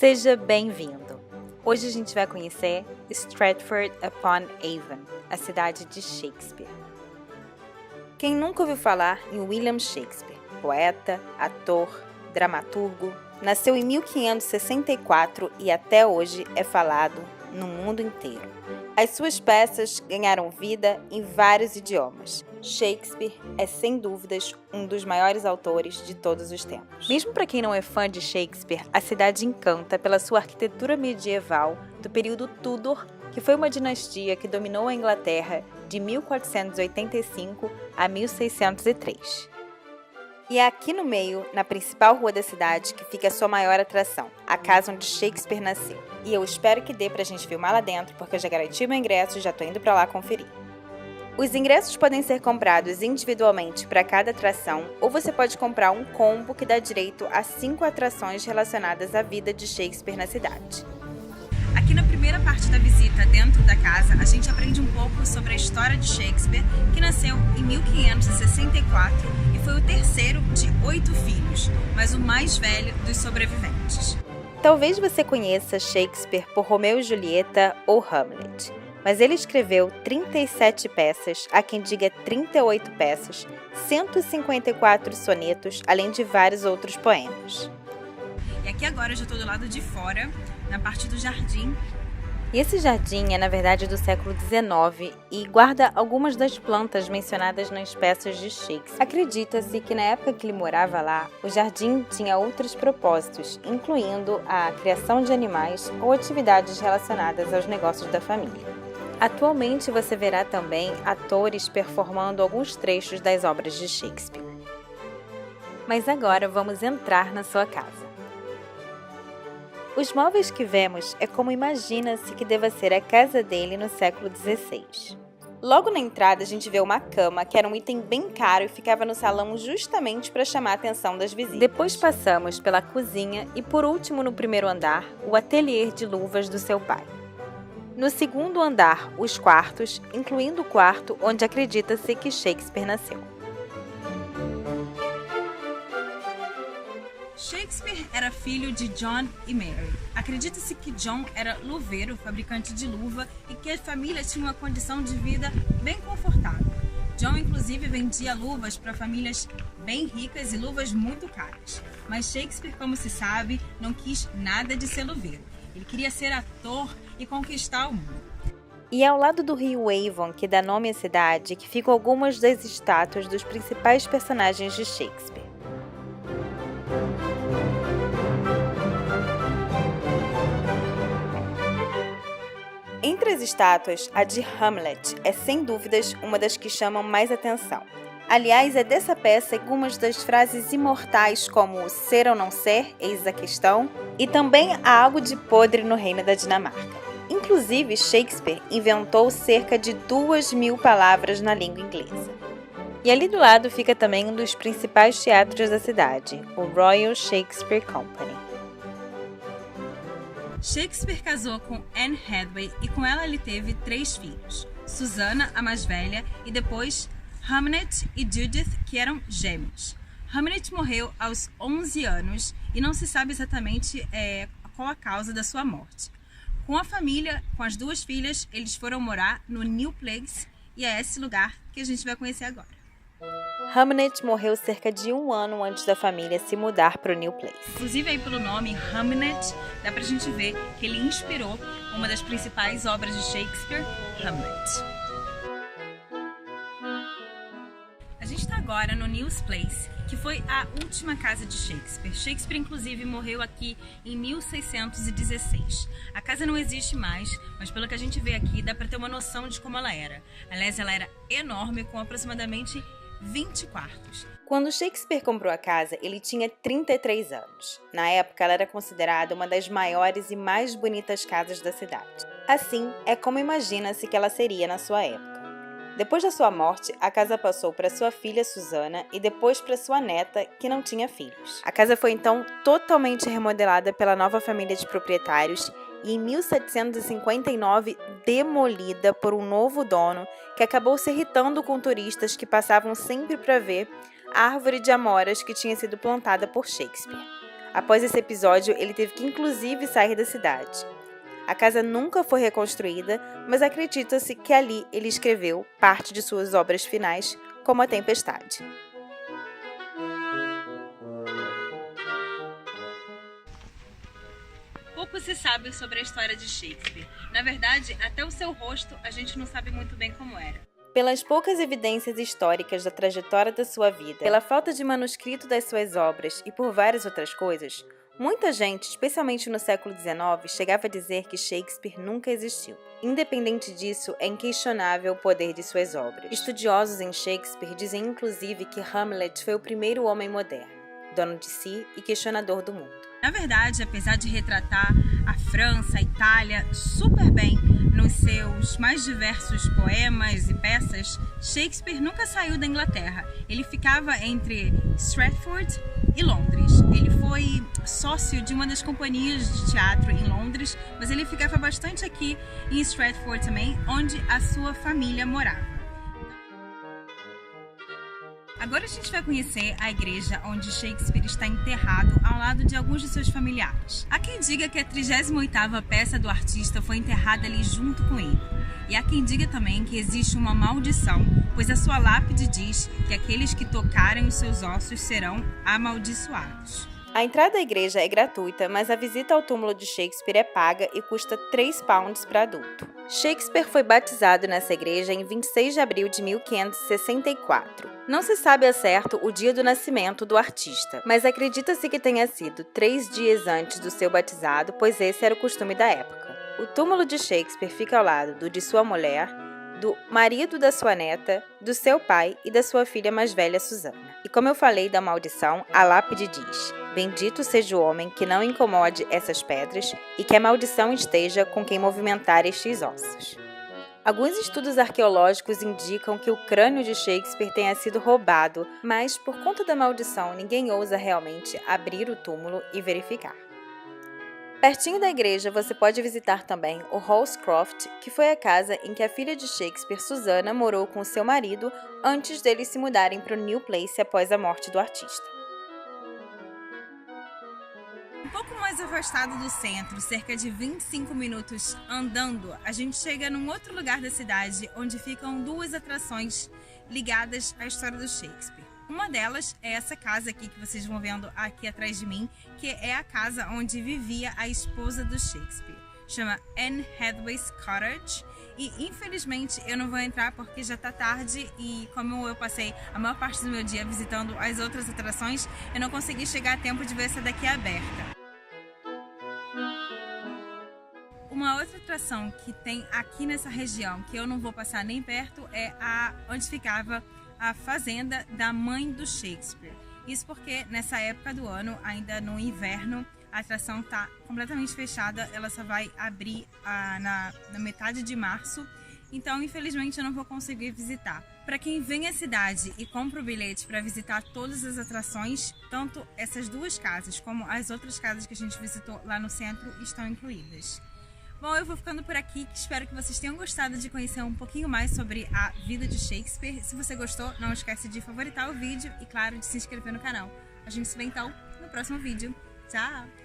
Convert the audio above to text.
Seja bem-vindo! Hoje a gente vai conhecer Stratford-upon-Avon, a cidade de Shakespeare. Quem nunca ouviu falar em William Shakespeare? Poeta, ator, dramaturgo, nasceu em 1564 e até hoje é falado no mundo inteiro. As suas peças ganharam vida em vários idiomas. Shakespeare é, sem dúvidas, um dos maiores autores de todos os tempos. Mesmo para quem não é fã de Shakespeare, a cidade encanta pela sua arquitetura medieval do período Tudor, que foi uma dinastia que dominou a Inglaterra de 1485 a 1603. E é aqui no meio, na principal rua da cidade, que fica a sua maior atração, a casa onde Shakespeare nasceu. E eu espero que dê pra gente filmar lá dentro, porque eu já garanti meu ingresso e já tô indo pra lá conferir. Os ingressos podem ser comprados individualmente para cada atração, ou você pode comprar um combo que dá direito a 5 atrações relacionadas à vida de Shakespeare na cidade. Aqui na primeira parte da visita dentro da casa, a gente aprende um pouco sobre a história de Shakespeare, que nasceu em 1564 e foi o terceiro de 8 filhos, mas o mais velho dos sobreviventes. Talvez você conheça Shakespeare por Romeu e Julieta ou Hamlet, mas ele escreveu 37 peças, há quem diga 38 peças, 154 sonetos, além de vários outros poemas. E aqui agora eu já estou do lado de fora, na parte do jardim. E esse jardim é, na verdade, do século XIX e guarda algumas das plantas mencionadas nas peças de Shakespeare. Acredita-se que na época que ele morava lá, o jardim tinha outros propósitos, incluindo a criação de animais ou atividades relacionadas aos negócios da família. Atualmente você verá também atores performando alguns trechos das obras de Shakespeare. Mas agora vamos entrar na sua casa. Os móveis que vemos é como imagina-se que deva ser a casa dele no século XVI. Logo na entrada a gente vê uma cama, que era um item bem caro e ficava no salão justamente para chamar a atenção das visitas. Depois passamos pela cozinha e por último no primeiro andar, o ateliê de luvas do seu pai. No segundo andar, os quartos, incluindo o quarto onde acredita-se que Shakespeare nasceu. Shakespeare era filho de John e Mary. Acredita-se que John era luveiro, fabricante de luva, e que a família tinha uma condição de vida bem confortável. John, inclusive, vendia luvas para famílias bem ricas e luvas muito caras. Mas Shakespeare, como se sabe, não quis nada de ser luveiro. Ele queria ser ator e conquistar o mundo. E é ao lado do rio Avon, que dá nome à cidade, que ficam algumas das estátuas dos principais personagens de Shakespeare. Entre as estátuas, a de Hamlet é sem dúvidas uma das que chamam mais atenção. Aliás, é dessa peça algumas das frases imortais como ser ou não ser, eis a questão, e também há algo de podre no reino da Dinamarca. Inclusive, Shakespeare inventou cerca de 2.000 palavras na língua inglesa. E ali do lado fica também um dos principais teatros da cidade, o Royal Shakespeare Company. Shakespeare casou com Anne Hathaway e com ela ele teve 3 filhos, Susanna, a mais velha, e depois Hamnet e Judith, que eram gêmeos. Hamnet morreu aos 11 anos e não se sabe exatamente qual a causa da sua morte. Com a família, com as 2 filhas, eles foram morar no New Place e é esse lugar que a gente vai conhecer agora. Hamnet morreu cerca de 1 ano antes da família se mudar para o New Place. Inclusive aí pelo nome Hamnet, dá pra gente ver que ele inspirou uma das principais obras de Shakespeare, Hamlet. A gente está agora no New Place, que foi a última casa de Shakespeare. Shakespeare, inclusive, morreu aqui em 1616. A casa não existe mais, mas pelo que a gente vê aqui, dá para ter uma noção de como ela era. Aliás, ela era enorme, com aproximadamente 20 quartos. Quando Shakespeare comprou a casa, ele tinha 33 anos. Na época, ela era considerada uma das maiores e mais bonitas casas da cidade. Assim, é como imagina-se que ela seria na sua época. Depois da sua morte, a casa passou para sua filha Susanna e depois para sua neta, que não tinha filhos. A casa foi então totalmente remodelada pela nova família de proprietários e em 1759 demolida por um novo dono que acabou se irritando com turistas que passavam sempre para ver a árvore de amoras que tinha sido plantada por Shakespeare. Após esse episódio, ele teve que inclusive sair da cidade. A casa nunca foi reconstruída, mas acredita-se que ali ele escreveu parte de suas obras finais, como A Tempestade. Pouco se sabe sobre a história de Shakespeare. Na verdade, até o seu rosto a gente não sabe muito bem como era. Pelas poucas evidências históricas da trajetória da sua vida, pela falta de manuscrito das suas obras e por várias outras coisas, muita gente, especialmente no século XIX, chegava a dizer que Shakespeare nunca existiu. Independente disso, é inquestionável o poder de suas obras. Estudiosos em Shakespeare dizem inclusive que Hamlet foi o primeiro homem moderno, dono de si e questionador do mundo. Na verdade, apesar de retratar a França, a Itália super bem nos seus mais diversos poemas e peças, Shakespeare nunca saiu da Inglaterra. Ele ficava entre Stratford e Londres. Ele foi sócio de uma das companhias de teatro em Londres, mas ele ficava bastante aqui em Stratford também, onde a sua família morava. Agora a gente vai conhecer a igreja onde Shakespeare está enterrado ao lado de alguns de seus familiares. Há quem diga que a 38ª peça do artista foi enterrada ali junto com ele. E há quem diga também que existe uma maldição, pois a sua lápide diz que aqueles que tocarem os seus ossos serão amaldiçoados. A entrada à igreja é gratuita, mas a visita ao túmulo de Shakespeare é paga e custa 3 pounds para adulto. Shakespeare foi batizado nessa igreja em 26 de abril de 1564. Não se sabe ao certo o dia do nascimento do artista, mas acredita-se que tenha sido 3 dias antes do seu batizado, pois esse era o costume da época. O túmulo de Shakespeare fica ao lado do de sua mulher, do marido da sua neta, do seu pai e da sua filha mais velha, Susana. E como eu falei da maldição, a lápide diz: bendito seja o homem que não incomode essas pedras e que a maldição esteja com quem movimentar estes ossos. Alguns estudos arqueológicos indicam que o crânio de Shakespeare tenha sido roubado, mas por conta da maldição ninguém ousa realmente abrir o túmulo e verificar. Pertinho da igreja você pode visitar também o Holscroft, que foi a casa em que a filha de Shakespeare, Susana, morou com seu marido antes deles se mudarem para o New Place após a morte do artista. Um pouco mais afastado do centro, cerca de 25 minutos andando, a gente chega num outro lugar da cidade onde ficam 2 atrações ligadas à história do Shakespeare. Uma delas é essa casa aqui que vocês vão vendo aqui atrás de mim, que é a casa onde vivia a esposa do Shakespeare. Chama Anne Hathaway's Cottage e infelizmente eu não vou entrar porque já tá tarde e como eu passei a maior parte do meu dia visitando as outras atrações, eu não consegui chegar a tempo de ver essa daqui aberta. Uma outra atração que tem aqui nessa região, que eu não vou passar nem perto, é onde ficava a fazenda da mãe do Shakespeare. Isso porque nessa época do ano, ainda no inverno, a atração está completamente fechada, ela só vai abrir na metade de março, então infelizmente eu não vou conseguir visitar. Para quem vem à cidade e compra o bilhete para visitar todas as atrações, tanto essas 2 casas como as outras casas que a gente visitou lá no centro estão incluídas. Bom, eu vou ficando por aqui, espero que vocês tenham gostado de conhecer um pouquinho mais sobre a vida de Shakespeare. Se você gostou, não esquece de favoritar o vídeo e, claro, de se inscrever no canal. A gente se vê então no próximo vídeo. Tchau!